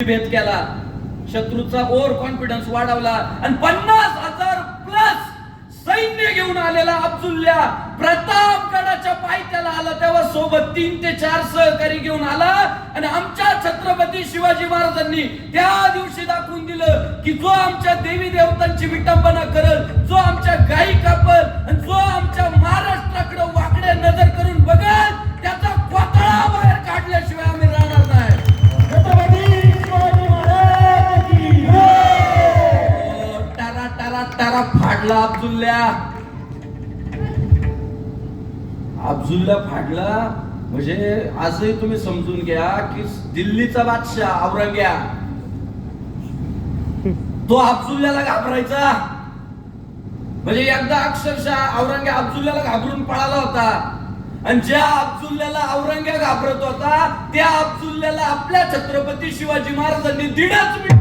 भेद केला, शत्रूचा over confidence वाढवला आणि 50,000 प्लस सैन्य घेऊन आलेला अब्दुल्ला प्रतापगडाच्या पायथ्याला आला तेव्हा सोबत 3 ते 4 सहकारी घेऊन आला आणि आमच्या छत्रपती शिवाजी महाराजांनी त्या दिवशी दाखवून दिलं की जो आमच्या देवी देवतांची विटंबना करल, जो आमच्या गायी कापल आणि जो आमच्या महाराष्ट्राकडे वाकड्या नजर करून बघल त्याचा कोतळा बाहेर काढल्याशिवाय आम्ही राहणार नाही. टारा फाडला अब्दुल्ला फाडला. म्हणजे आजही तुम्ही समजून घ्या की दिल्लीचा बादशाह औरंग्या तो अब्दुल्ल्याला घाबरायचा. म्हणजे एकदा अक्षरशः औरंग्या अब्दुल्ल्याला घाबरून पळाला होता आणि ज्या अब्दुल्ल्याला औरंग्या घाबरत होता त्या अब्दुल्ल्याला आपल्या छत्रपती शिवाजी महाराजांनी 1.5 मिनिट